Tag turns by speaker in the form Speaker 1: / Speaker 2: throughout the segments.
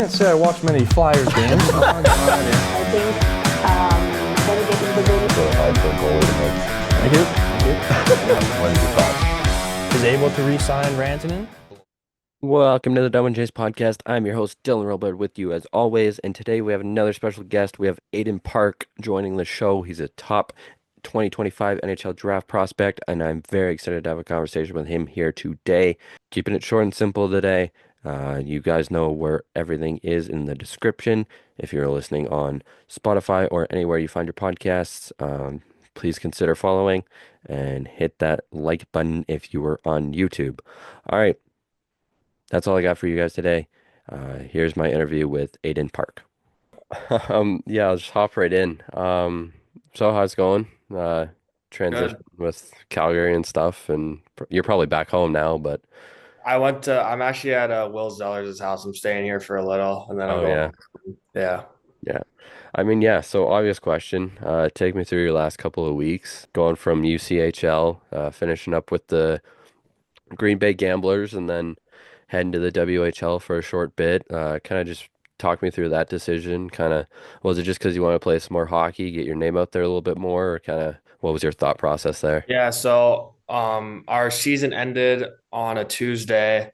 Speaker 1: Can't say I watch many Flyers games. Oh, God, yeah.
Speaker 2: I think better get into the business.
Speaker 3: Really hard for a goalie to make.
Speaker 1: Thank you.
Speaker 3: What is your thoughts?
Speaker 1: Is able to re-sign Rantanen?
Speaker 4: Welcome to the Dumb and Jace podcast. I'm your host, Dylan Robillard, with you as always. And today we have another special guest. We have Aidan Park joining the show. He's a top 2025 NHL Draft prospect, and I'm very excited to have a conversation with him here today. Keeping it short and simple today. You guys know where everything is in the description. If you're listening on Spotify or anywhere you find your podcasts, please consider following and hit that like button if you were on YouTube. All right. That's all I got for you guys today. Here's my interview with Aidan Park. Yeah, I'll just hop right in. So how's it going? Transition with Calgary and stuff, and you're probably back home now, but
Speaker 5: I'm actually at Will Zeller's house. I'm staying here for a little, and then I'm
Speaker 4: oh
Speaker 5: going.
Speaker 4: yeah,
Speaker 5: Yeah.
Speaker 4: yeah. I mean, yeah. So obvious question. Take me through your last couple of weeks, going from UCHL, finishing up with the Green Bay Gamblers, and then heading to the WHL for a short bit. Kind of just talk me through that decision. Kind of, was it just because you want to play some more hockey, get your name out there a little bit more, or kind of what was your thought process there?
Speaker 5: Yeah. So our season ended on a Tuesday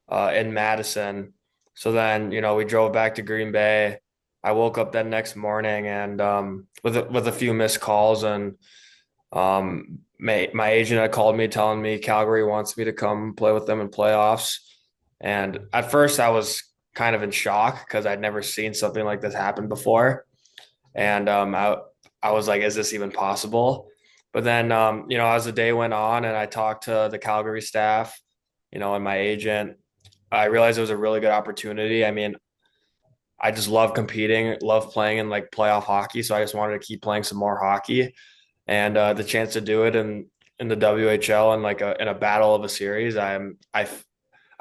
Speaker 5: in Madison. So then, we drove back to Green Bay. I woke up that next morning and with a few missed calls, and my agent had called me telling me Calgary wants me to come play with them in playoffs. And at first I was kind of in shock because I'd never seen something like this happen before. And I was like, is this even possible? But then, as the day went on and I talked to the Calgary staff, and my agent, I realized it was a really good opportunity. I mean, I just love competing, love playing in like playoff hockey. So I just wanted to keep playing some more hockey, and the chance to do it in the WHL and like in a battle of a series, I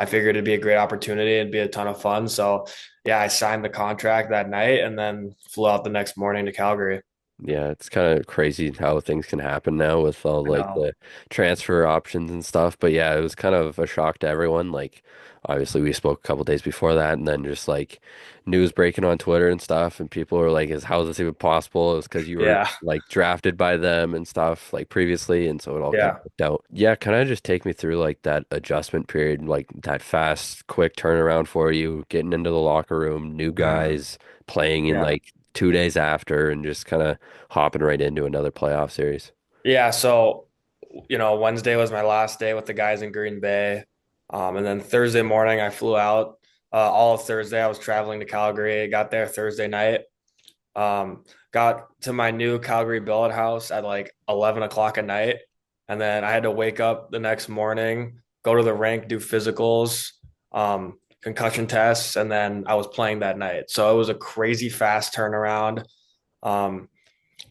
Speaker 5: figured it'd be a great opportunity. It'd be a ton of fun. So yeah, I signed the contract that night and then flew out the next morning to Calgary.
Speaker 4: Yeah, it's kind of crazy how things can happen now with all
Speaker 5: I
Speaker 4: like
Speaker 5: know.
Speaker 4: the transfer options and stuff. But yeah, it was kind of a shock to everyone. Like, obviously, we spoke a couple days before that, and then just like news breaking on Twitter and stuff, and people were like, "Is how is this even possible?" It was because you were
Speaker 5: Yeah.
Speaker 4: like drafted by them and stuff like previously, and so it all kind of
Speaker 5: Yeah.
Speaker 4: worked out. Yeah, kind of just take me through like that adjustment period, like that fast, quick turnaround for you, getting into the locker room, new
Speaker 5: Mhm.
Speaker 4: guys playing in
Speaker 5: Yeah.
Speaker 4: like 2 days after, and just kind of hopping right into another playoff series.
Speaker 5: Yeah. So, Wednesday was my last day with the guys in Green Bay. And then Thursday morning, I flew out. All of Thursday, I was traveling to Calgary. I got there Thursday night. Got to my new Calgary billet house at like 11 o'clock at night. And then I had to wake up the next morning, go to the rink, do physicals, concussion tests, and then I was playing that night. So it was a crazy fast turnaround. Um,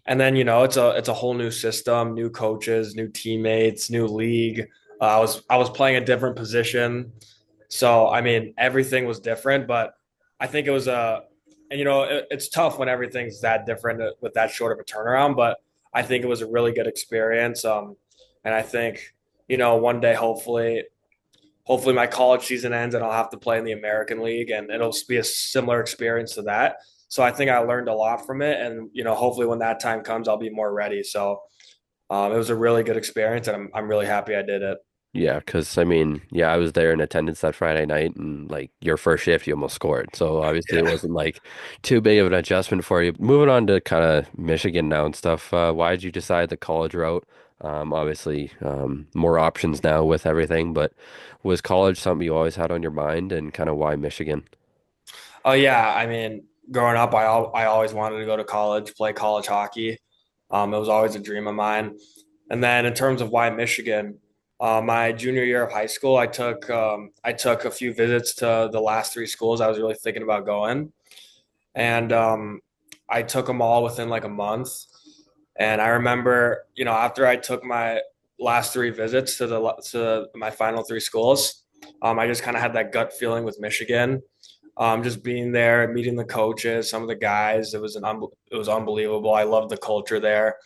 Speaker 5: and then it's a whole new system, new coaches, new teammates, new league. I was playing a different position, so I mean everything was different. But I think it was and it's tough when everything's that different with that short of a turnaround. But I think it was a really good experience. And I think one day hopefully my college season ends and I'll have to play in the American League, and it'll be a similar experience to that. So I think I learned a lot from it, and hopefully when that time comes, I'll be more ready. So it was a really good experience, and I'm really happy I did it.
Speaker 4: Yeah, because I mean, yeah, I was there in attendance that Friday night, and like your first shift, you almost scored. So obviously, it
Speaker 5: Yeah.
Speaker 4: wasn't like too big of an adjustment for you. Moving on to kind of Michigan now and stuff. Why did you decide the college route? Obviously, more options now with everything, but was college something you always had on your mind, and kind of why Michigan?
Speaker 5: Oh yeah, I mean, growing up, I always wanted to go to college, play college hockey. It was always a dream of mine. And then in terms of why Michigan, my junior year of high school, I took a few visits to the last three schools I was really thinking about going, and I took them all within like a month. And I remember, after I took my last three visits to my final three schools, I just kind of had that gut feeling with Michigan. Just being there, meeting the coaches, some of the guys, it was unbelievable. I loved the culture there,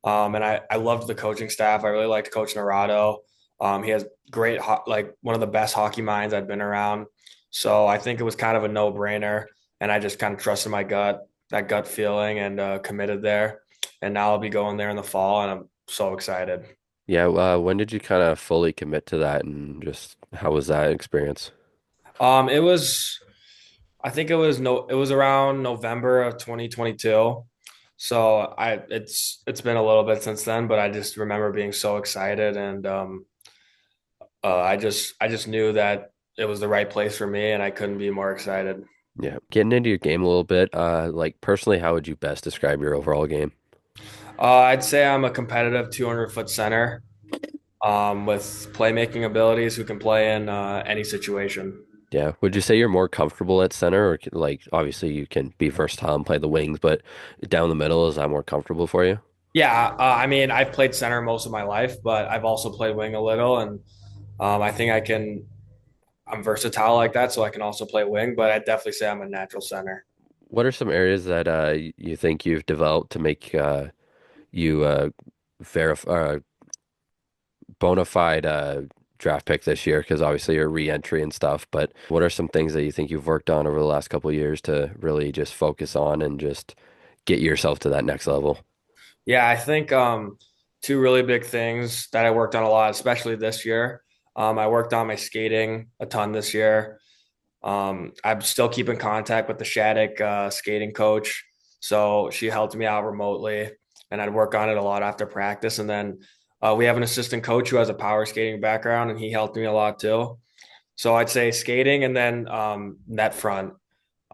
Speaker 5: and I loved the coaching staff. I really liked Coach Narado. He has great, like one of the best hockey minds I've been around. So I think it was kind of a no-brainer, and I just kind of trusted my gut, that gut feeling, and committed there. And now I'll be going there in the fall, and I'm so excited.
Speaker 4: Yeah, when did you kind of fully commit to that, and just how was that experience?
Speaker 5: It was, I think it was no, it was around November of 2022. So it's been a little bit since then, but I just remember being so excited, and I just knew that it was the right place for me, and I couldn't be more excited.
Speaker 4: Yeah, getting into your game a little bit, like personally, how would you best describe your overall game?
Speaker 5: I'd say I'm a competitive 200-foot center, with playmaking abilities who can play in any situation.
Speaker 4: Yeah, would you say you're more comfortable at center, or like obviously you can be versatile and play the wings, but down the middle, is that more comfortable for you?
Speaker 5: Yeah, I mean, I've played center most of my life, but I've also played wing a little, and I think I'm versatile like that, so I can also play wing, but I'd definitely say I'm a natural center.
Speaker 4: What are some areas that you think you've developed to make you verify bona fide draft pick this year? Because obviously you're re-entry and stuff, but what are some things that you think you've worked on over the last couple of years to really just focus on and just get yourself to that next level?
Speaker 5: Yeah, I think two really big things that I worked on a lot, especially this year. I worked on my skating a ton this year. I'm still keeping contact with the Shattuck skating coach, so she helped me out remotely, and I'd work on it a lot after practice. And then we have an assistant coach who has a power skating background, and he helped me a lot too. So I'd say skating, and then net front.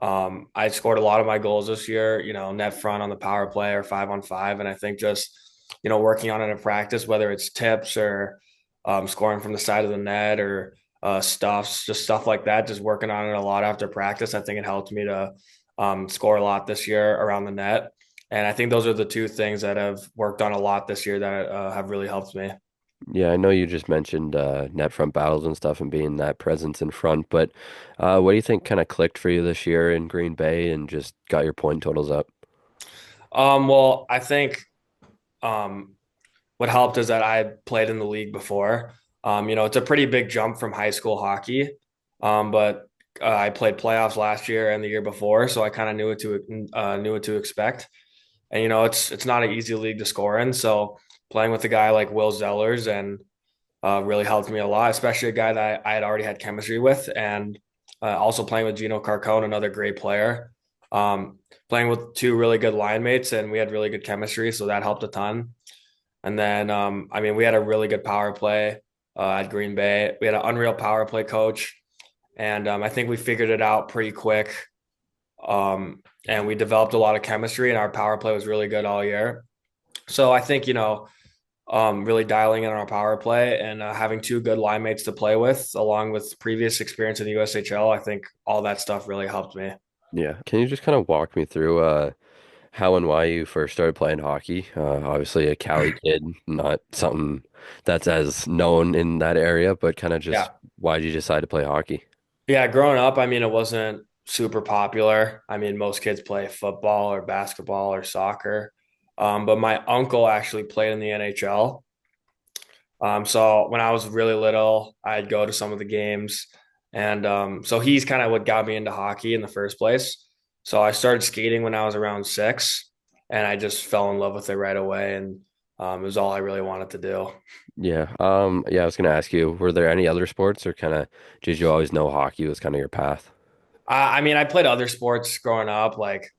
Speaker 5: I scored a lot of my goals this year, net front on the power play or 5-on-5. And I think just, working on it in practice, whether it's tips or scoring from the side of the net or just stuff like that, just working on it a lot after practice. I think it helped me to score a lot this year around the net. And I think those are the two things that I've worked on a lot this year that have really helped me.
Speaker 4: Yeah, I know you just mentioned net front battles and stuff and being that presence in front, but what do you think kind of clicked for you this year in Green Bay and just got your point totals up?
Speaker 5: Well, I think um, what helped is that I played in the league before. It's a pretty big jump from high school hockey, but I played playoffs last year and the year before, so I kind of knew what to expect. And it's not an easy league to score in. So playing with a guy like Will Zellers and really helped me a lot, especially a guy that I had already had chemistry with, and also playing with Gino Carcone, another great player. Playing with two really good line mates, and we had really good chemistry, so that helped a ton. And then, I mean, we had a really good power play at Green Bay. We had an unreal power play coach, and I think we figured it out pretty quick. And we developed a lot of chemistry, and our power play was really good all year. So I think, really dialing in on our power play and having two good line mates to play with, along with previous experience in the USHL, I think all that stuff really helped me.
Speaker 4: Yeah. Can you just kind of walk me through how and why you first started playing hockey? Obviously a Cali kid, not something that's as known in that area, but kind of just
Speaker 5: Yeah.
Speaker 4: why did you decide to play hockey?
Speaker 5: Yeah. Growing up, I mean, it wasn't super popular. I mean, most kids play football or basketball or soccer. But my uncle actually played in the NHL. So when I was really little, I'd go to some of the games. And so he's kind of what got me into hockey in the first place. So I started skating when I was around 6, and I just fell in love with it right away. And it was all I really wanted to do.
Speaker 4: Yeah. Yeah, I was gonna ask you, were there any other sports or kind of did you always know hockey was kind of your path?
Speaker 5: I mean, I played other sports growing up. Like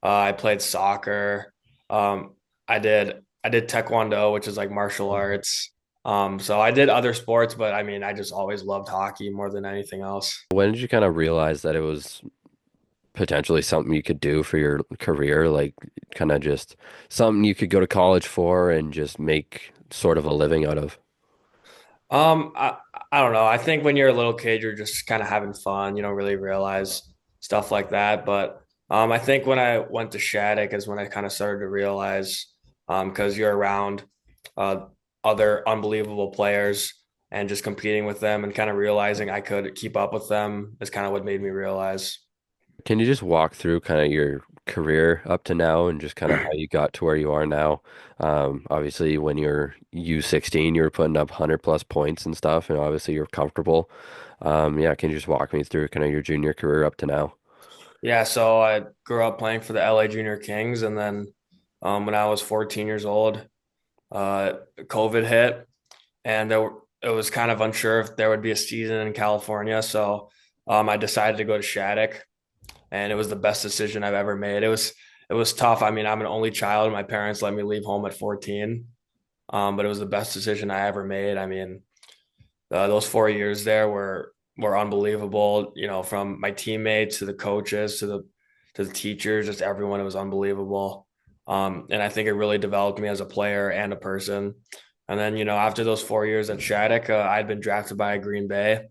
Speaker 5: I played soccer. Um, I did taekwondo, which is like martial arts. So I did other sports, but I mean, I just always loved hockey more than anything else.
Speaker 4: When did you kind of realize that it was potentially something you could do for your career, like kind of just something you could go to college for and just make sort of a living out of?
Speaker 5: Um, I, I don't know. I think when you're a little kid, you're just kind of having fun. You don't really realize stuff like that. But I think when I went to Shattuck is when I kind of started to realize, because you're around uh, other unbelievable players and just competing with them and kind of realizing I could keep up with them is kind of what made me realize.
Speaker 4: Can you just walk through kind of your career up to now and just kind of how you got to where you are now. Obviously, when you're U16, you were putting up 100 plus points and stuff, and obviously you're comfortable. Yeah, can you just walk me through kind of your junior career up to now?
Speaker 5: Yeah, so I grew up playing for the LA Junior Kings, and then when I was 14 years old, COVID hit, and it was kind of unsure if there would be a season in California. So I decided to go to Shattuck, and it was the best decision I've ever made. It was tough. I mean, I'm an only child. My parents let me leave home at 14, but it was the best decision I ever made. I mean, those 4 years there were unbelievable. You know, from my teammates to the coaches to the teachers, just everyone. It was unbelievable. And I think it really developed me as a player and a person. And then, after those 4 years at Shattuck, I'd been drafted by Green Bay,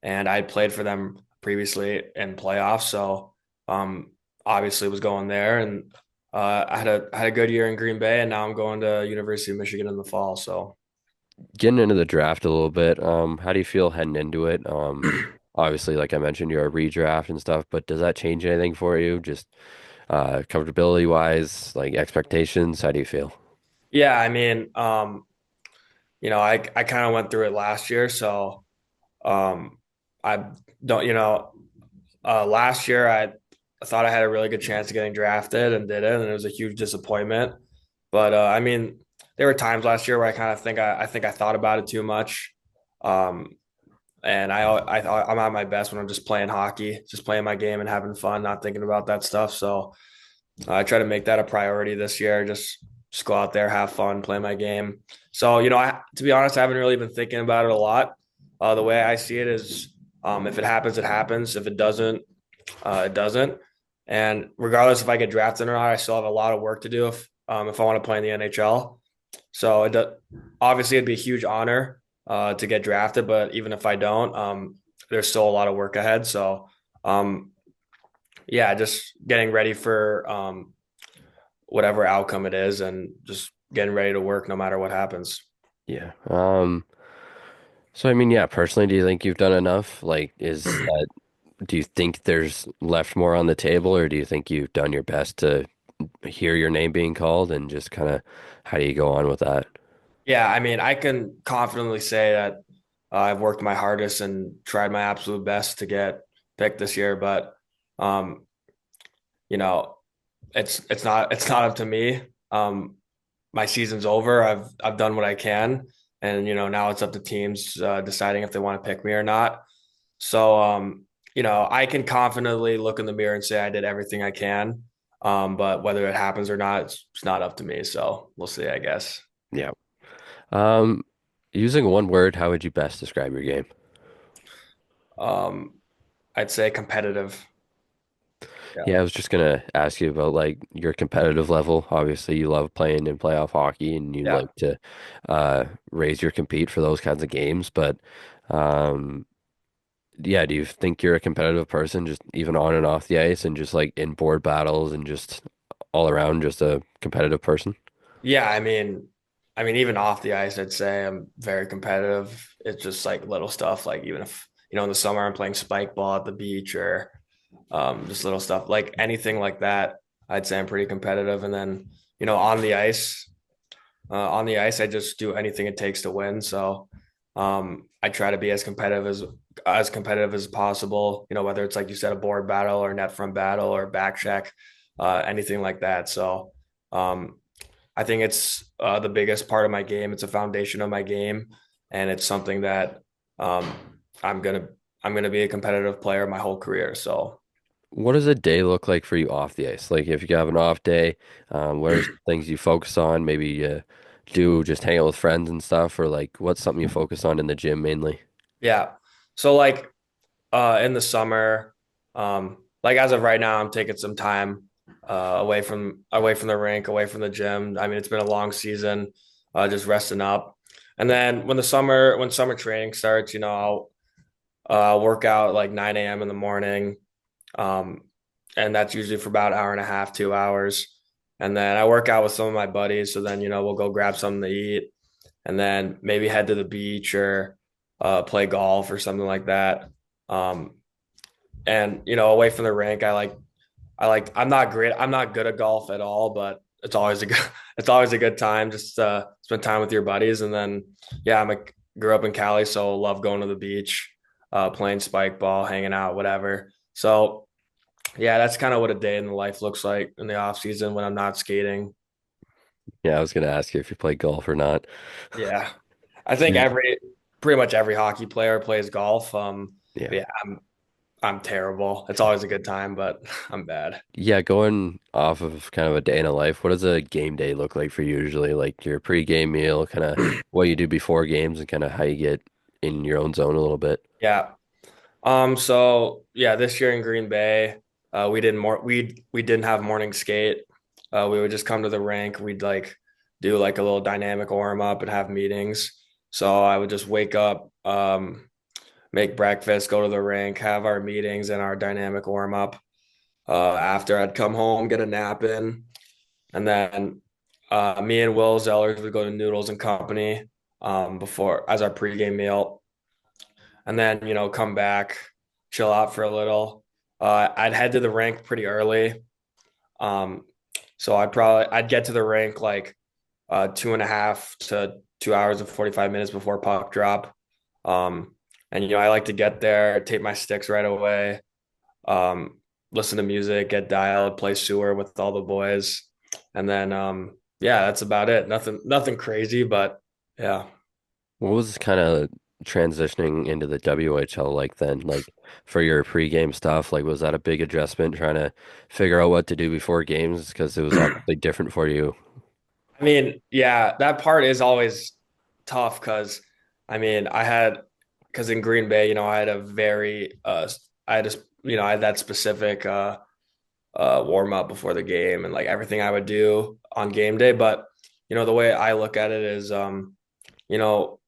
Speaker 5: and I'd played for them previously in playoffs. So obviously was going there, and I had a good year in Green Bay, and now I'm going to University of Michigan in the fall. So
Speaker 4: Getting into the draft a little bit, how do you feel heading into it? Obviously, like I mentioned, you're a redraft and stuff, but does that change anything for you? Just comfortability wise, like expectations, how do you feel?
Speaker 5: yeah, I mean, I kind of went through it last year, so um, I don't, last year I thought I had a really good chance of getting drafted and didn't, and it was a huge disappointment. But I mean, there were times last year where I kind of think I thought about it too much. Um, and I thought I'm at my best when I'm just playing hockey, just playing my game and having fun, not thinking about that stuff. So I try to make that a priority this year. Just go out there, have fun, play my game. So to be honest, I haven't really been thinking about it a lot. The way I see it is, if it happens, it happens. If it doesn't, it doesn't. And regardless if I get drafted or not, I still have a lot of work to do if I want to play in the NHL. So obviously it'd be a huge honor to get drafted, but even if I don't, there's still a lot of work ahead. So um, yeah, just getting ready for whatever outcome it is, and just getting ready to work no matter what happens.
Speaker 4: Yeah. So I mean, yeah, personally, do you think you've done enough? Like, do you think there's left more on the table, or do you think you've done your best to hear your name being called and just kind of how do you go on with that?
Speaker 5: Yeah, I mean, I can confidently say that I've worked my hardest and tried my absolute best to get picked this year, but um, you know, it's not up to me. My season's over. I've done what I can, and now it's up to teams deciding if they want to pick me or not. So I can confidently look in the mirror and say I did everything I can. But whether it happens or not, it's not up to me. So we'll see, I guess.
Speaker 4: Yeah. Um, Using one word, how would you best describe your game?
Speaker 5: Um, I'd say competitive. Yeah.
Speaker 4: Yeah, I was just gonna ask you about like your competitive level. Obviously, you love playing in playoff hockey and you
Speaker 5: Yeah.
Speaker 4: like to raise your compete for those kinds of games. But um, yeah, do you think you're a competitive person, just even on and off the ice, and just like in board battles and just all around, just a competitive person?
Speaker 5: Yeah, I mean, even off the ice, I'd say I'm very competitive. It's just like little stuff, like even if, in the summer I'm playing spike ball at the beach, or just little stuff like anything like that. I'd say I'm pretty competitive. And then, on the ice, I just do anything it takes to win. So I try to be as competitive as possible. Whether it's like you said, a board battle or net front battle or back check, anything like that. So um, I think it's the biggest part of my game. It's a foundation of my game, and it's something that um, I'm gonna I'm gonna be a competitive player my whole career. So
Speaker 4: What does a day look like for you off the ice? Like if you have an off day, what are some things you focus on? Maybe you do just hang out with friends and stuff, or like what's something you focus on in the gym mainly?
Speaker 5: yeah, so like in the summer, like as of right now, I'm taking some time away from the rink, away from the gym. I mean, it's been a long season, just resting up. And then when summer training starts, I'll work out like 9 a.m. in the morning. Um, and that's usually for about an hour and a half, 2 hours. And then I work out with some of my buddies. So then, we'll go grab something to eat, and then maybe head to the beach or play golf or something like that. Um, and away from the rink, I'm not great. I'm not good at golf at all, but it's always a good it's always a good time just spend time with your buddies. And then yeah, grew up in Cali, so love going to the beach, playing spike ball, hanging out, whatever. So yeah, that's kind of what a day in the life looks like in the off season when I'm not skating.
Speaker 4: Yeah, I was gonna ask you if you play golf or not.
Speaker 5: Yeah. I
Speaker 4: So
Speaker 5: think pretty much every hockey player plays golf.
Speaker 4: yeah.
Speaker 5: Yeah, I'm terrible. It's always a good time, but I'm bad.
Speaker 4: Yeah, going off of kind of a day in a life, what does a game day look like for you usually? Like your pre-game meal, kind of what you do before games and kind of how you get in your own zone a little bit.
Speaker 5: Yeah. So yeah, this year in Green Bay, we didn't have morning skate. We would just come to the rink. We'd like do like a little dynamic warm up and have meetings. So I would just wake up, make breakfast, go to the rink, have our meetings and our dynamic warm up. After I'd come home, get a nap in, and then me and Will Zellers would go to Noodles and Company before as our pregame meal, and then come back, chill out for a little. I'd head to the rink pretty early, so I'd get to the rink like 2.5 to 2 hours and 45 minutes before puck drop. And I like to get there, take my sticks right away, listen to music, get dialed, play sewer with all the boys, and then yeah, that's about it. Nothing crazy, but yeah.
Speaker 4: What was kind of transitioning into the WHL like then? Like for your pre-game stuff, like was that a big adjustment trying to figure out what to do before games? Because it was obviously different for you.
Speaker 5: I mean, yeah, that part is always tough because because in Green Bay, I had a very I had that specific warm up before the game and like everything I would do on game day. But the way I look at it is you know,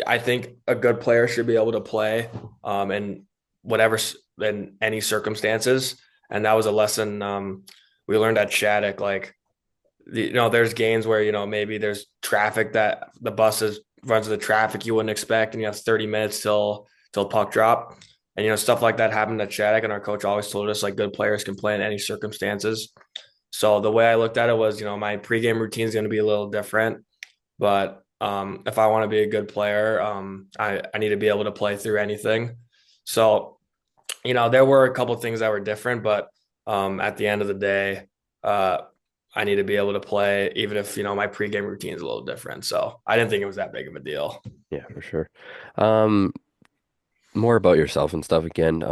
Speaker 5: I think a good player should be able to play in in any circumstances. And that was a lesson we learned at Shattuck. Like there's games where maybe there's traffic that the buses runs into traffic you wouldn't expect, and you have 30 minutes till puck drop, and stuff like that happened at Shattuck. And our coach always told us like good players can play in any circumstances. So the way I looked at it was, my pregame routine is going to be a little different, but if I want to be a good player, I need to be able to play through anything. So there were a couple of things that were different, but at the end of the day, I need to be able to play, even if, my pregame routine is a little different. So I didn't think it was that big of a deal.
Speaker 4: Yeah, for sure. Um, More about yourself and stuff again.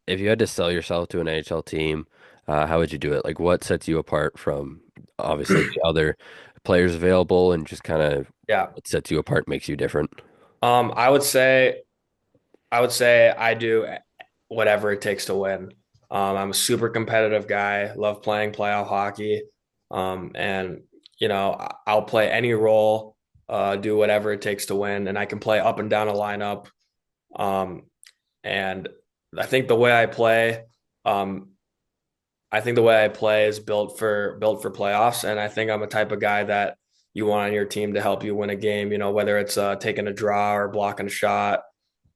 Speaker 4: If you had to sell yourself to an NHL team, how would you do it? Like, what sets you apart from obviously the other players available, and just kind of
Speaker 5: Yeah.
Speaker 4: what sets you apart, makes you different?
Speaker 5: Um, I would say, I would say I do whatever it takes to win. I'm a super competitive guy, love playing playoff hockey. And, I'll play any role, do whatever it takes to win. And I can play up and down a lineup. Um, and I think the way I play, um, I think the way I play is built for playoffs. And I think I'm a type of guy that you want on your team to help you win a game, whether it's taking a draw or blocking a shot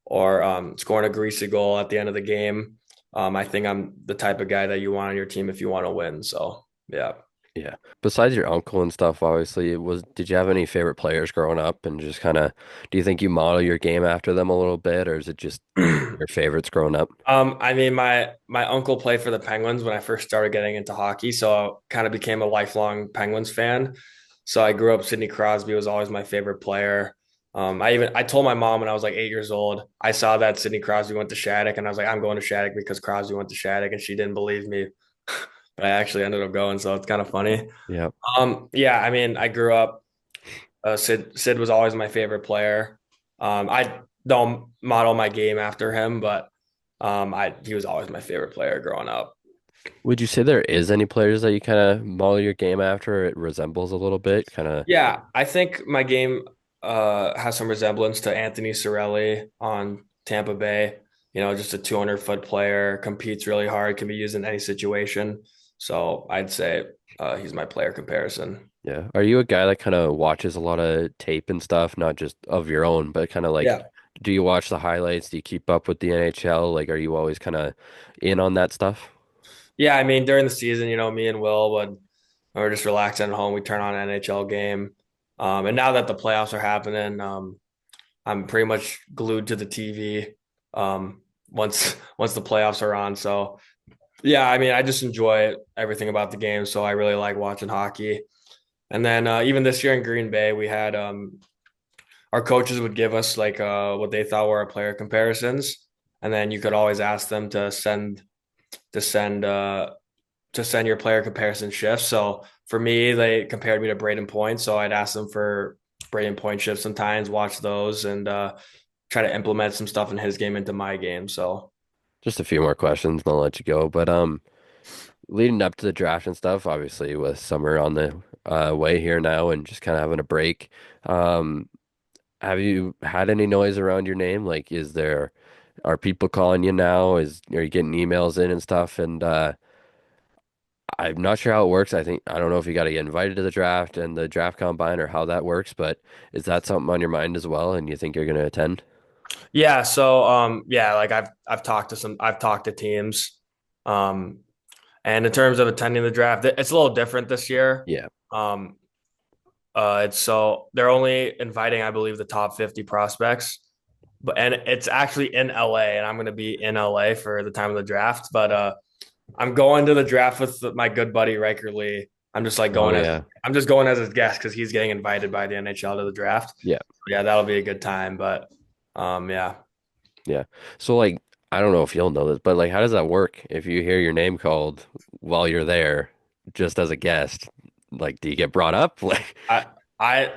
Speaker 5: or scoring a greasy goal at the end of the game. I think I'm the type of guy that you want on your team if you want to win. So yeah.
Speaker 4: Yeah. Besides your uncle and stuff, obviously, did you have any favorite players growing up, and just kind of do you think you model your game after them a little bit, or is it just your favorites growing up?
Speaker 5: I mean, my uncle played for the Penguins when I first started getting into hockey, so I kind of became a lifelong Penguins fan. So I grew up. Sidney Crosby was always my favorite player. I told my mom when I was like 8 years old, I saw that Sidney Crosby went to Shattuck, and I was like, I'm going to Shattuck because Crosby went to Shattuck, and she didn't believe me, but I actually ended up going, so it's kind of funny.
Speaker 4: Yeah.
Speaker 5: Yeah, I mean, I grew up. Sid was always my favorite player. I don't model my game after him, but I he was always my favorite player growing up.
Speaker 4: Would you say there is any players that you kind of model your game after, or it resembles a little bit? Kind of.
Speaker 5: Yeah, I think my game has some resemblance to Anthony Cirelli on Tampa Bay. Just a 200-foot player, competes really hard, can be used in any situation. So I'd say he's my player comparison.
Speaker 4: Yeah. Are you a guy that kind of watches a lot of tape and stuff, not just of your own, but kind of like,
Speaker 5: Yeah.
Speaker 4: do you watch the highlights? Do you keep up with the NHL? Like, are you always kind of in on that stuff?
Speaker 5: Yeah, I mean, during the season, me and Will would when we're just relaxing at home. We turn on an NHL game. And now that the playoffs are happening, I'm pretty much glued to the TV once the playoffs are on. So yeah, I mean, I just enjoy everything about the game. So I really like watching hockey. And then even this year in Green Bay, we had our coaches would give us like what they thought were our player comparisons, and then you could always ask them to send to send your player comparison shifts. So for me, they compared me to Braden Point, so I'd ask them for Braden Point shifts sometimes, watch those, and try to implement some stuff in his game into my game. So
Speaker 4: Just a few more questions, and I'll let you go. But leading up to the draft and stuff, obviously with summer on the way here now, and just kind of having a break. Um, have you had any noise around your name? Like, are people calling you now? Are you getting emails in and stuff? And I'm not sure how it works. I don't know if you got to get invited to the draft and the draft combine or how that works, but is that something on your mind as well? And you think you're going to attend?
Speaker 5: yeah, so yeah, like I've talked to teams. Um and in terms of attending the draft, it's a little different this year.
Speaker 4: Yeah.
Speaker 5: Um it's so they're only inviting, I believe, the top 50 prospects. And it's actually in LA, and I'm going to be in LA for the time of the draft. But I'm going to the draft with my good buddy Riker Lee.
Speaker 4: Oh yeah.
Speaker 5: I'm just going as his guest because he's getting invited by the NHL to the draft.
Speaker 4: Yeah.
Speaker 5: Yeah, that'll be a good time. But yeah.
Speaker 4: Yeah. So like I don't know if you'll know this, but like how does that work if you hear your name called while you're there just as a guest? Like do you get brought up? Like
Speaker 5: I I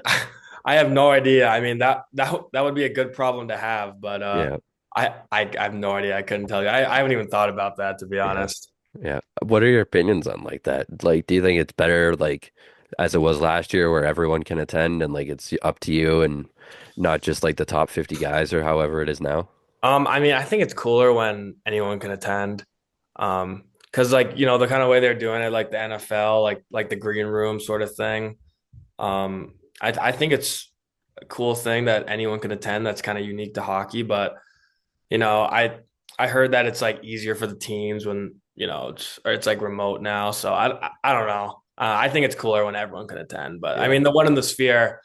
Speaker 5: I have no idea. I mean that would be a good problem to have, but
Speaker 4: yeah.
Speaker 5: I have no idea. I couldn't tell you. I haven't even thought about that, to be
Speaker 4: Yeah.
Speaker 5: honest.
Speaker 4: Yeah. What are your opinions on like that? Like do you think it's better like as it was last year where everyone can attend and like it's up to you and not just like the top 50 guys or however it is now?
Speaker 5: I mean, I think it's cooler when anyone can attend. Because like, the kind of way they're doing it, like the NFL, like the green room sort of thing. I think it's a cool thing that anyone can attend that's kind of unique to hockey. But, you know, I I heard that it's like easier for the teams when, it's like remote now. So I don't know. I think it's cooler when everyone can attend. But I
Speaker 4: Yeah.
Speaker 5: mean, the one in the Sphere,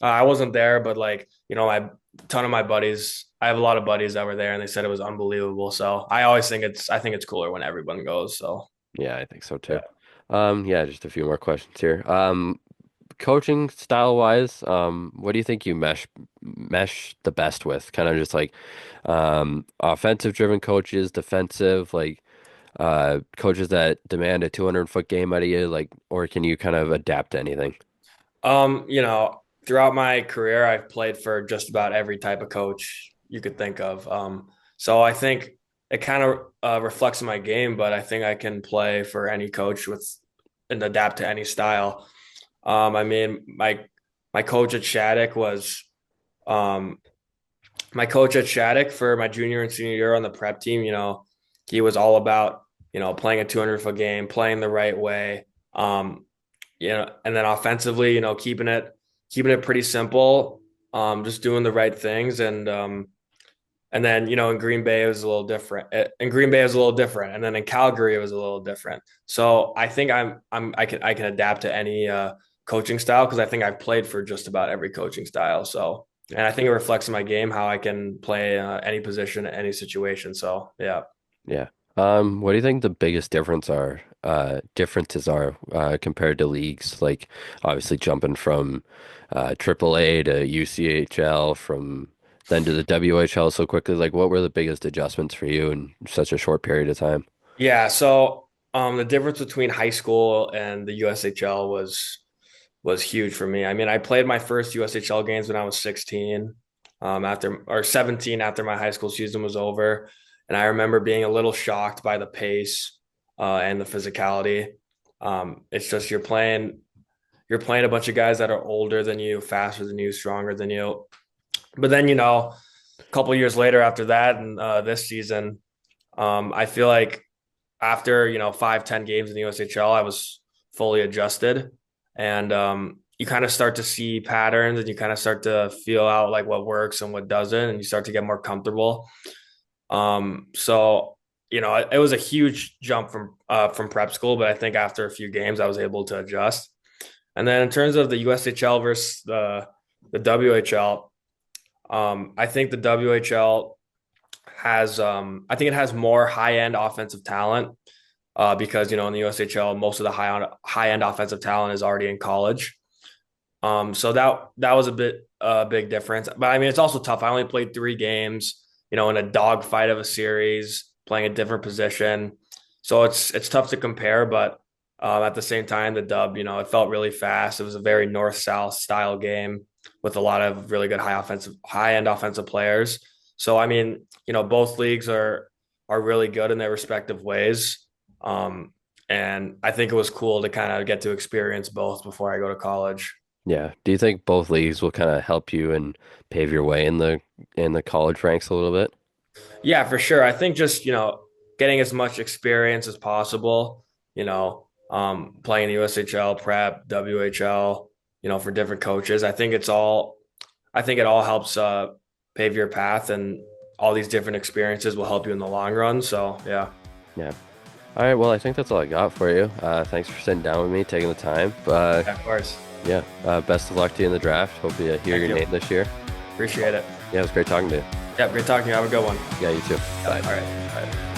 Speaker 5: I wasn't there, but like, my ton of my buddies, I have a lot of buddies that were there and they said it was unbelievable. So I think it's cooler when everyone goes. So
Speaker 4: Yeah, I think so too.
Speaker 5: yeah.
Speaker 4: Yeah, just a few more questions here. Coaching style wise, what do you think you mesh the best with? Kind of just like offensive driven coaches, defensive, like coaches that demand a 200-foot game out of you, like, or can you kind of adapt to anything?
Speaker 5: Throughout my career, I've played for just about every type of coach you could think of. So I think it kind of reflects my game, but I think I can play for any coach and adapt to any style. I mean, my coach at Shattuck was um, my coach at Shattuck for my junior and senior year on the prep team. He was all about playing a 200-foot game, playing the right way. And then offensively, keeping it pretty simple, just doing the right things, and then in Green Bay it was a little different. In Green Bay it was a little different, and then in Calgary it was a little different. So I think I can adapt to any coaching style because I think I've played for just about every coaching style. So and I think it reflects in my game how I can play any position, any situation. So yeah.
Speaker 4: Yeah. What do you think the biggest differences are compared to leagues? Like obviously jumping from AAA to UCHL from then to the WHL so quickly. Like what were the biggest adjustments for you in such a short period of time?
Speaker 5: Yeah, so the difference between high school and the USHL was huge for me. I mean, I played my first USHL games when I was 16, after or 17 after my high school season was over, and I remember being a little shocked by the pace and the physicality. It's just you're playing a bunch of guys that are older than you, faster than you, stronger than you. But then a couple years later after that, and this season, I feel like after 5-10 games in the USHL, I was fully adjusted, and you kind of start to see patterns, and you kind of start to feel out like what works and what doesn't, and you start to get more comfortable. So it was a huge jump from prep school, but I think after a few games, I was able to adjust. And then in terms of the USHL versus the WHL, I think the WHL I think it has more high end offensive talent because in the USHL, most of the high end offensive talent is already in college. So that was a big difference. But I mean, it's also tough. I only played 3 games, in a dogfight of a series, playing a different position. So it's tough to compare, but at the same time, the dub, it felt really fast. It was a very north-south style game with a lot of really good high-end offensive players. So I mean, both leagues are really good in their respective ways. And I think it was cool to kind of get to experience both before I go to college.
Speaker 4: Yeah. Do you think both leagues will kind of help you and pave your way in the college ranks a little bit?
Speaker 5: Yeah, for sure. I think just, getting as much experience as possible, playing the USHL prep, WHL, for different coaches. I think it all helps pave your path, and all these different experiences will help you in the long run. So, yeah.
Speaker 4: Yeah. All right. Well, I think that's all I got for you. Thanks for sitting down with me, taking the time.
Speaker 5: Yeah, of course.
Speaker 4: Yeah. Best of luck to you in the draft. Hope you hear your name this year.
Speaker 5: Appreciate it.
Speaker 4: Yeah, it was great talking to you.
Speaker 5: Yeah, great talking to you. Have a good one.
Speaker 4: Yeah, you too. Bye.
Speaker 5: All right.